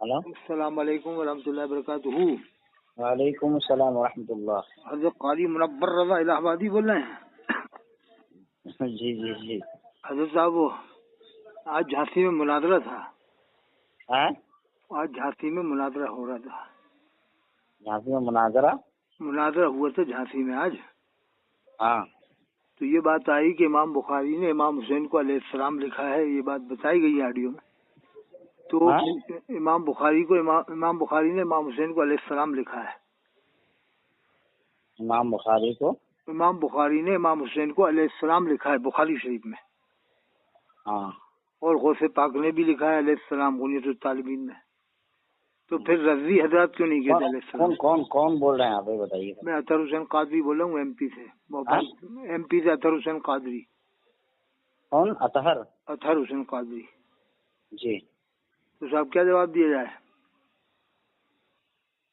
Hello, السلام علیکم ورحمۃ اللہ وبرکاتہ۔ وعلیکم السلام ورحمۃ اللہ۔ حضرت قاری منور رضا الہ آبادی بول رہے ہیں؟ جی جی جی۔ حضرت صاحب وہ آج جھانسی میں مناظرہ تھا، ہاں، آج جھانسی میں مناظرہ ہو رہا تھا، جھانسی میں مناظرہ ہوا تھا جھانسی میں آج۔ ہاں، تو یہ بات آئی کہ امام بخاری نے امام حسین کو علیہ السلام لکھا ہے، یہ بات بتائی گئی آڈیو میں۔ تو ہاں؟ امام بخاری نے امام حسین کو علیہ السلام لکھا ہے۔ امام بخاری کو امام بخاری نے امام حسین کو علیہ السلام لکھا ہے بخاری شریف میں، ہاں، اور غوث پاک نے بھی لکھا ہے علیہ السلام غنیۃ الطالبین میں۔ تو پھر رضوی حضرات کیوں نہیں کہتے علیہ السلام؟ کون بول رہے ہیں آپ، یہ بتائیے۔ میں اطہر حسین قادری بول رہا ہوں، ایم پی سے، ایم پی سے اطہر حسین قادری۔ کون؟ اطہر حسین قادری۔ جی، تو صاحب کیا جواب دیا جائے؟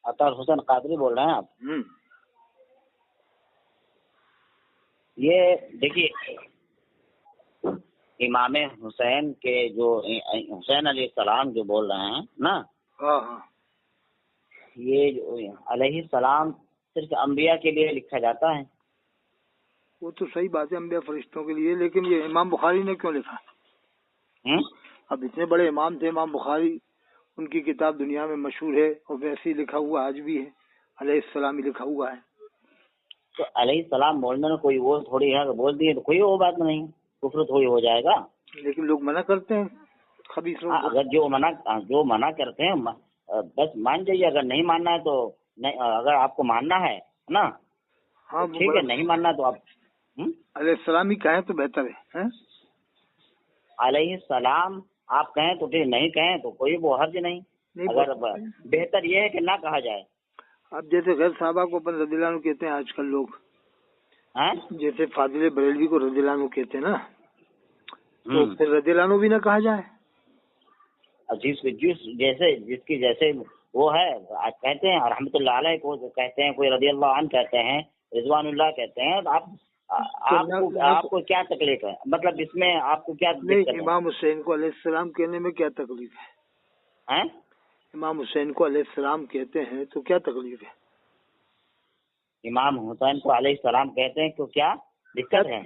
اطہر حسین قادری بول رہے ہیں آپ؟ یہ دیکھیے، امام حسین کے جو حسین علیہ السلام جو بول رہے ہیں نا، ہاں، یہ جو علیہ السلام صرف انبیاء کے لیے لکھا جاتا ہے۔ وہ تو صحیح بات ہے، انبیاء فرشتوں کے لیے، لیکن یہ امام بخاری نے کیوں لکھا؟ اب اتنے بڑے امام تھے امام بخاری، ان کی کتاب دنیا میں مشہور ہے، اور ویسے ہی لکھا ہوا آج بھی ہے، علیہ السلام ہی لکھا ہوا ہے۔ تو علیہ السلام بولنے میں کوئی وہ تھوڑی ہے، بول دیے تو کوئی وہ بات نہیں، کفر تھوڑی ہو جائے گا۔ لیکن لوگ منع کرتے ہیں، خبیث لوگ۔ اگر جو منع کرتے ہیں بس مان جائیے، اگر نہیں ماننا ہے تو نہیں، اگر آپ کو ماننا ہے نا، ہاں ٹھیک ہے، نہیں ماننا تو آپ علیہ السلام ہی کہیں تو بہتر ہے۔ علیہ السلام آپ کہیں تو ٹھیک، نہیں کہیں تو کوئی وہ حرج نہیں، اگر بہتر یہ ہے کہ نہ کہا جائے۔ اب جیسے غیر صحابہ کو اپن رضی اللہ عنہ کہتے ہیں آج کل لوگ، جیسے فاضل بریلوی کو رضی اللہ عنہ کہتے ہیں نا، تو پھر رضی اللہ عنہ بھی نہ کہا جائے؟ جس کی جیسے وہ ہے کہتے ہیں، رحمۃ اللہ علیہ کو کہتے ہیں، کوئی رضی اللہ عنہ کہتے ہیں، رضوان اللہ کہتے ہیں، تو آپ کو کیا تکلیف ہے؟ مطلب اس میں آپ کو کیا دقت ہے؟ امام حسین کو علیہ السلام کہنے میں کیا تکلیف ہے؟ امام حسین کو علیہ السلام کہتے ہیں تو کیا تکلیف ہے؟ امام حسین کو علیہ السلام کہتے ہیں تو کیا دقت ہے؟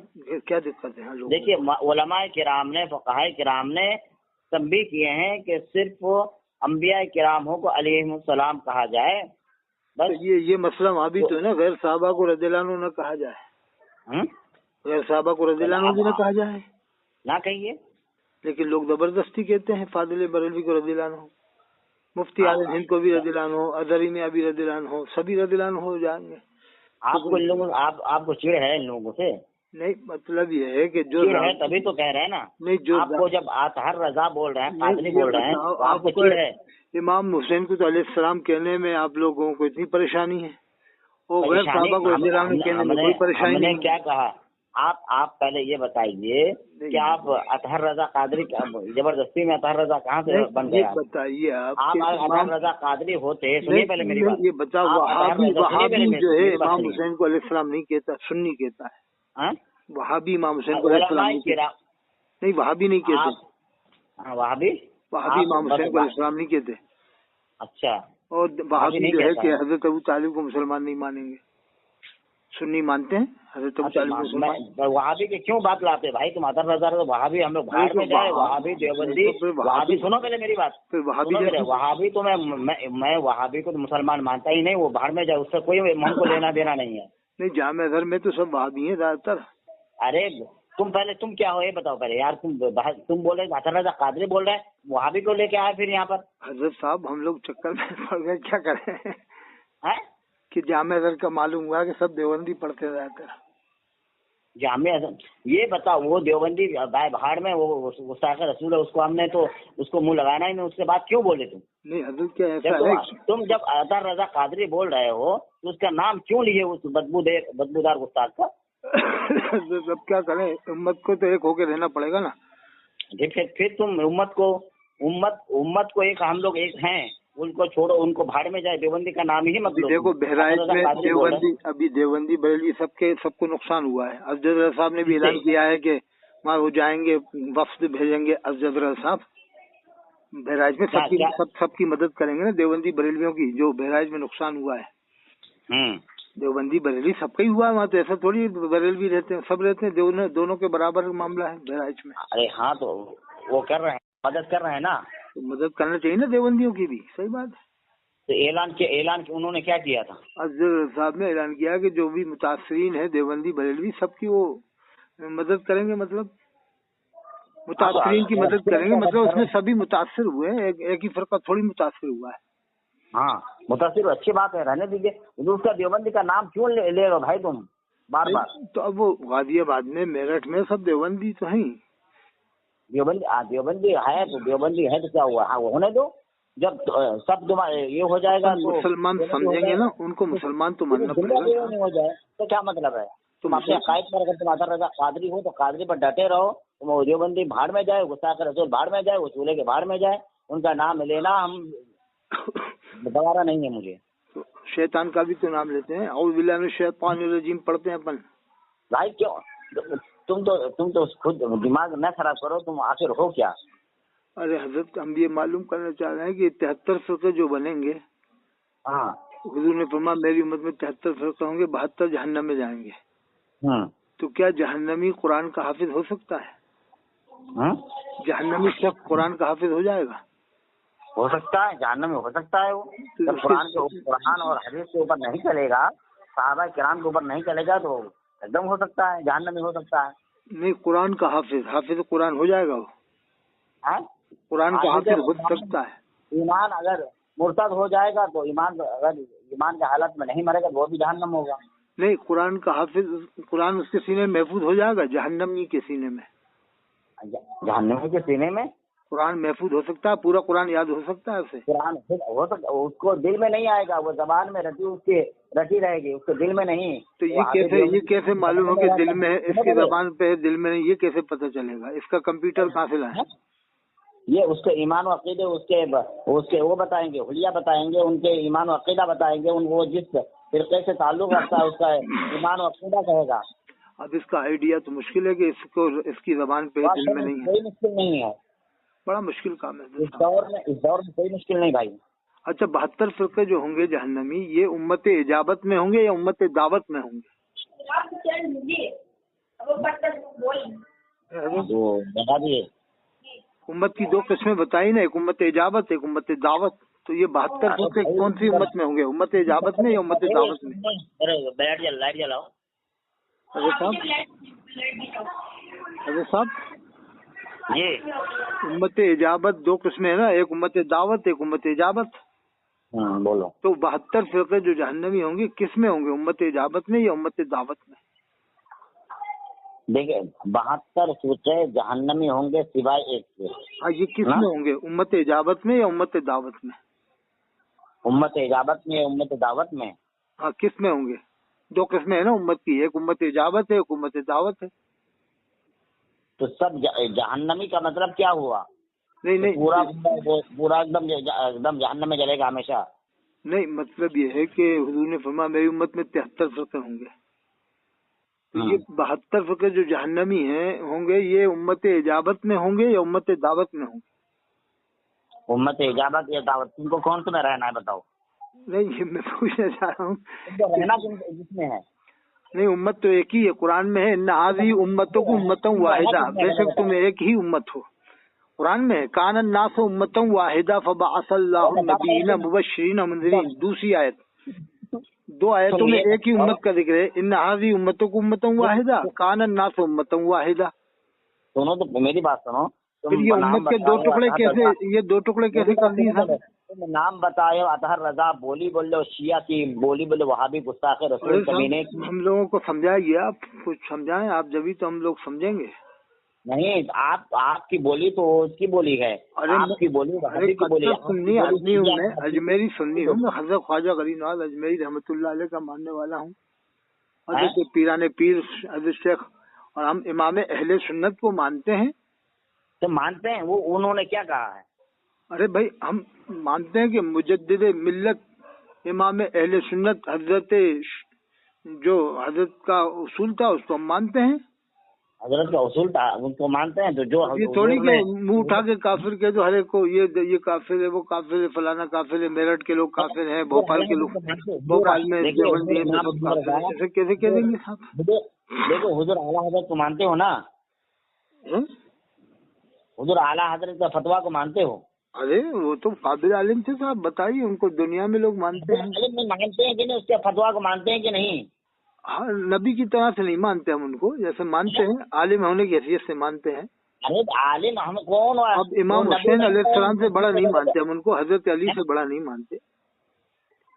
کیا دقت ہے؟ دیکھیے، علماء کرام نے، فقہاء کرام نے تنبیہ کیے ہیں کہ صرف انبیاء کرام کو علیہ السلام کہا جائے بس۔ یہ مسئلہ وہاں بھی تو ہے نا، غیر صحابہ کو رضی اللہ عنہ نہ کہا جائے، غیر صحابہ کو رضی اللہ عنہ بھی نہ کہا جائے، نہ کہیے، لیکن لوگ زبردستی کہتے ہیں فاضل بریلوی کو رضی اللہ عنہ، مفتی اعظم ہند کو بھی رضی اللہ عنہ، اظہری میں ابھی رضی اللہ عنہ، سبھی رضی اللہ عنہ ہو جائیں گے۔ آپ کو چڑ ہے ان لوگوں سے؟ نہیں، مطلب یہ ہے کہ جو ہے تبھی تو کہہ رہے ہیں نا، آپ کو جب اطہر رضا بول رہے ہیں، قادری بول رہے ہیں، تو آپ کو چڑ ہے۔ امام حسین کو تو علیہ السلام کہنے میں آپ لوگوں کو اتنی پریشانی ہے، اور غیر صحابہ کو رضی اللہ عنہ کہنے میں کوئی پریشانی نہیں۔ ہم نے کیا کہا؟ آپ پہلے یہ بتائیے کہ آپ اطہر رضا قادری زبردستی میں اطہر رضا کہاں سے بن گیا؟ بتائیے آپ اطہر رضا قادری ہوتے، سنیے پہلے میری بات، یہ بتاؤ، وہابی جو ہے امام حسین کو علیہ السلام نہیں کہتا، سنی کہتا ہے۔ وہابی امام حسین کو علیہ السلام نہیں، وہابی نہیں کہتے، وہابی امام حسین کو علیہ السلام نہیں کہتے۔ اچھا، اور وہابی جو ہے کہ حضرت ابو طالب کو مسلمان نہیں مانیں گے، سنی مانتے ہیں حضرت ابو طالب کو مسلمان۔ وہابی کے کیوں بات لاتے بھائی؟ تم اطہر رضا تو وہابی، ہم لوگ بھاڑ میں جائے، وہابی دیوبندی، وہابی سنو پہلے میری بات، وہابی تو میں وہابی کو تو مسلمان مانتا ہی نہیں، وہ بھاڑ میں جائے، اس سے کوئی ہم کو لینا دینا نہیں ہے۔ نہیں، جامع ازہر میں تو سب وہابی ہیں زیادہ تر۔ ارے تم کیا ہو یہ بتاؤ پہلے یار، تم بول رہے اطہر رضا قادری بول رہے ہیں، وہابی کو لے کے آئے پھر یہاں پر؟ حضرت صاحب ہم لوگ چکر میں پڑ گئے، کیا کریں کہ جامع ازہر کا معلوم ہوا کہ سب دیوبندی پڑھتے زیادہ تر۔ جامع ازہر یہ بتاؤ، وہ دیوبندی بھاڑ میں وہ ساقِ رسول ہے، اس کو ہم نے تو اس کو منہ لگانا ہی نہیں، اس کے بعد کیوں بولے تم؟ نہیں حضرت کیا ایسا ہے، تم جب اطہر رضا قادری بول رہے ہو تو اس کا نام کیوں لیے اس بدبودار گستاخ کا؟ اب کیا کریں، امت کو تو ایک ہو کے رہنا پڑے گا نا۔ پھر تم امت کو ایک، ہم لوگ ایک ہیں، ان کو چھوڑو، ان کو بھاڑ میں جائے، دیوبندی کا نام ہی مت لو۔ دیکھو بہرائچ میں دیوبندی بریلوی سب کو نقصان ہوا ہے۔ افضل صاحب نے بھی اعلان کیا ہے کہ وہ جائیں گے، وفد بھیجیں گے افضل صاحب، बहराइच में सबकी मदद करेंगे ना, देवबंदी बरेलवियों की, जो बहराइच में नुकसान हुआ है। देवबंदी बरेली सबका ही हुआ है वहाँ, तो ऐसा थोड़ी बरेलवी रहते हैं, सब रहते हैं, दोनों के बराबर मामला है बहराइच में। अरे हाँ, तो वो कर रहे हैं, मदद कर रहे हैं ना, तो मदद करना चाहिए ना देवबंदियों की भी, सही बात है। तो ऐलान उन्होंने क्या किया था? अफजल साहब ने ऐलान किया कि जो भी मुतासरीन है देवबंदी बरेलवी सबकी वो मदद करेंगे, मतलब मुतासरीन की मदद करेंगे, मतलब उसमें सभी मुतासर हुए हैं, एक ही फर्का थोड़ी मुतासर हुआ है। हाँ, मुतासिर अच्छी बात है, रहने दीजिए, उसका देवबंदी का नाम क्यों ले रहे हो भाई तुम बार बार? तो अब वो गाजियाबाद में, मेरठ में सब देवबंदी तो हैं। देवबंदी है तो क्या हुआ? हाँ, वो होने दो, जब सब ये हो जाएगा तो मुसलमान समझेंगे ना, उनको मुसलमान तो मानना पड़ेगा। नहीं हो जाए तो क्या मतलब है? तुम अपने अकायद पर, अगर तुम अदर रजा कादरी हो तो कादरी पर डटे रहो, तुम देवबंदी भाड़ में जाए, गुस्ताख रसूल भाड़ में जाए, वो चूल्हे के भाड़ में जाए, उनका नाम लेना हम दोबारा नहीं है मुझे। तो शैतान का भी तो नाम लेते हैं, और बिल्लाह में शैतानिर रजीम पढ़ते हैं अपन भाई। क्यों तुम तो खुद दिमाग न खराब करो, तुम आखिर हो क्या? अरे हजरत, हम ये मालूम करना चाह रहे हैं कि 73 फरके जो बनेंगे, हाँ, हुजूर ने फरमाया मेरी उम्मत में 73 फरके होंगे, 72 जहन्नम में जाएंगे। तो क्या जहन्नमी कुरान का हाफिज हो सकता है? जहन्नमी शख्स कुरान का हाफिज हो जाएगा? हो सकता है, जहन्नम में हो सकता है। वो जब कुरान और हदीस के ऊपर नहीं चलेगा, सहाबा किराम के ऊपर नहीं चलेगा, तो एकदम हो सकता है, जहन्नम में हो सकता है। नहीं, कुरान का हाफिज कुरान हो जाएगा वो? है, कुरान का हाफिज हो सकता है। ईमान अगर मुर्तद हो जाएगा तो अगर ईमान के हालत में नहीं मरेगा तो वो भी जहन्नम होगा। नहीं, कुरान का हाफिज, कुरान उसके सीने में महफूज हो जाएगा, जहन्नमी के सीने में। जहन्नमी के सीने में कुरान महफूज हो सकता है, पूरा कुरान याद हो सकता है उसे? कुरान हो सकता, उसको दिल में नहीं आएगा, वो जबान में रटी रहेगी, उसके दिल में नहीं। तो ये कैसे मालूम हो कि दिल में है, इसकी जबान पे है, दिल में नहीं, ये कैसे पता चलेगा? इसका कंप्यूटर कहाँ से लाए? ये उसके ईमान और अकीदे उसके वो बताएंगे, हुलिया बताएंगे, उनके ईमान और अकीदा बताएंगे, वो जिस फिरके से ताल्लुक रखता है उसका ईमान और अकीदा कहेगा। अब इसका आइडिया तो मुश्किल है कि इसकी जबान पे दिल में नहीं है। कोई मुश्किल नहीं है, बड़ा मुश्किल काम है इस दौर में कोई मुश्किल नहीं भाई। अच्छा, 72 फिरके जो होंगे जहन्नमी, ये उम्मत इजाबत में होंगे या उम्मत दावत में होंगे? बता दिए, उम्मत की 2 किस्में बताई ना, एक उम्मत इजाबत, एक उम्मत दावत। तो ये 72 फिरके कौन सी उम्मत में होंगे, उम्मत इजाबत में या उम्मत दावत में? लाइट जलाओ। अरे साहब, ये उम्मत इजाबत 2 किस्में है ना, एक उम्मत दावत, एक उम्मत इजाबत। बोलो। तो 72 फिरके जो जहन्नमी होंगे किस में होंगे, उम्मत इजाबत में या उम्मत दावत में? देखिए, 72 फिरके जहन्नमी होंगे सिवाय एक के। हाँ, ये किस में होंगे, उम्मत इजाबत में या उम्मत दावत में? उम्मत इजाबत में, उम्मत दावत में। हाँ, किस में होंगे? 2 किस्में है ना उम्मत की, एक उम्मत इजाबत है, एक उम्मत दावत है। तो सब जहन्नमी का मतलब क्या हुआ? नहीं, पूरा एकदम जहन्नम में जलेगा हमेशा? नहीं, मतलब ये है कि हुजूर ने फरमाया मेरी उम्मत में 73 फिरके होंगे। तो ये 72 फिरके जो जहन्नमी होंगे, ये उम्मत इजाबत में होंगे या उम्मत दावत में होंगे? उम्मत इजाबत या दावत, तुमको कौन सा में रहना है बताओ? नहीं, ये मैं पूछना चाह रहा हूँ, रहना जिसमें है। नहीं, उम्मत तो एक ही है, कुरान में है इन्ना हाज़ी उम्मतुकुम उम्मतन वाहिदा, बेशक तुम एक ही उम्मत हो। कुरान में कानन नासु उम्मतन वाहिदा फबअसल्लाहु नबीय्यिना मुबश्शिरीन मुनज़िरीन। दूसरी आयत, 2 आयतों में एक ही उम्मत का जिक्र है, इन्ना हाज़ी उम्मतुकुम उम्मतन वाहिदा कानन नासु उम्मतन वाहिदा। सुनो तो मेरी बात सुनो, फिर ये उम्मत के 2 टुकड़े कैसे, ये 2 टुकड़े कैसे कर दिए साहब? तुम नाम बताए, अतहर रजा बोली बोल लो, शिया की बोली बोलो, वहाबी गुस्ताख रसूल कमीने की। हम लोगों को समझाइए, आप कुछ समझाएं आप, जब तो हम लोग समझेंगे। नहीं, आपकी बोली तो उसकी बोली है। अरे आपकी बोली सुन्नी आदमी हूँ मैं, अजमेरी सुन्नी हूँ मैं, हज़रत ख्वाजा गरीब नवाज अजमेरी रहमतुल्लाह अलैह का मानने वाला हूँ, हज़रत पीराने पीर हज़रत शेख, और हम इमाम अहले सुन्नत को मानते हैं। तो मानते हैं, वो उन्होंने क्या कहा है? अरे भाई, हम मानते हैं कि मुजद्दिद मिल्लत इमाम अहले सुन्नत हज़रत जो हज़रत का उसूल था उसको हम मानते हैं। हजरत का उसूल उनको मानते हैं तो जो ये थोड़ी के मुंह उठा के काफिर के जो हर एक को ये काफिर है, वो काफिर है, फलाना काफिर है, मेरठ के लोग काफिर हैं, भोपाल के लोग, भोपाल में देवबंदी है, सब काफिर है, ऐसे कैसे कह देंगे साहब? देखो हुजूर आला हजरत को मानते हो ना? हुजूर आला हजरत का फतवा को मानते हो? अरे वो तो काबिल आलिम थे साहब, बताइए उनको दुनिया में लोग मानते हैं। मानते हैं कि नहीं? उसके फतवा को मानते हैं कि नहीं? हाँ, नबी की तरह से नहीं मानते हम उनको, जैसे मानते हैं आलिम होने की हैसियत से मानते हैं। अरे आलिम हम कौन? अब इमाम हुसैन अलैहिस्सलाम से बड़ा नहीं मानते हम उनको, हजरत अली से बड़ा नहीं मानते।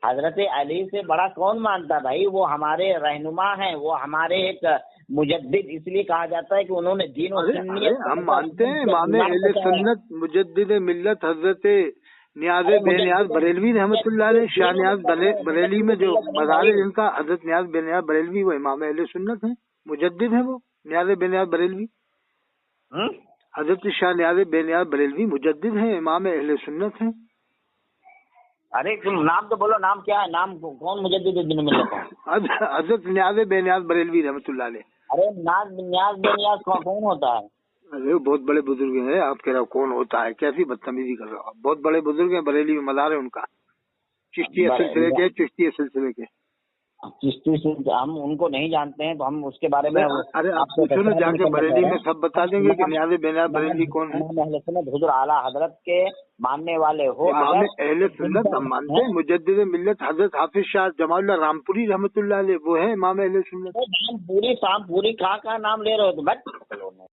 हजरत अली से बड़ा कौन मानता भाई? वो हमारे रहनुमा हैं, वो हमारे एक मुजद्दिद इसलिए कहा जाता है कि उन्होंने दीन और सुन्नियत हम मानते हैं इमाम अहले सुन्नत मुजद्दिद मिल्लत हजरत नियाज़ बेनियाज बरेलवी रहमतुल्लाह अलैह, शाह नियाज बरेली में जो मज़ार है जिनका, हजरत नियाज बेनियाज बरेलवी, वो इमाम अहले सुन्नत है, मुजद्दिद है वो नियाज बेनियाज बरेलवी। हजरत शाह नियाज बेनियाज बरेलवी मुजद्दिद है, इमाम अहले सुन्नत है। अरे तुम नाम तो बोलो, नाम क्या है? नाम कौन मुजद्दिद दिन मिलता है? हजरत नियाज बेनियाज बरेलवी रहमतुल्लाह अलैह। अरे नियाज बेनियाज कौन होता है? अरे बहुत बड़े बुजुर्ग हैं, आप कह रहे हो कौन होता है, कैसी बदतमीजी कर रहे हो? बहुत बड़े बुजुर्ग हैं, बरेली में मज़ार है उनका, चिश्ती सिलसिले के। चिश्ती से हम उनको नहीं जानते हैं तो हम उसके बारे में अरे आप पूछो ना जाके, बरेली में सब बता देंगे कि नियाज़ बेनियाज बरेली कौन है। अहले सुन्नत हुजूर आला हजरत के मानने वाले हो? इमाम अहले सुन्नत हम मानते हैं, मुजद्दिद मिल्लत हजरत हाफिज शाह जमालुल्लाह रामपुरी रहमतुल्लाह अलैह, वो है इमाम अहले सुन्नत। रामपुरी कहाँ नाम ले रहे हो? तो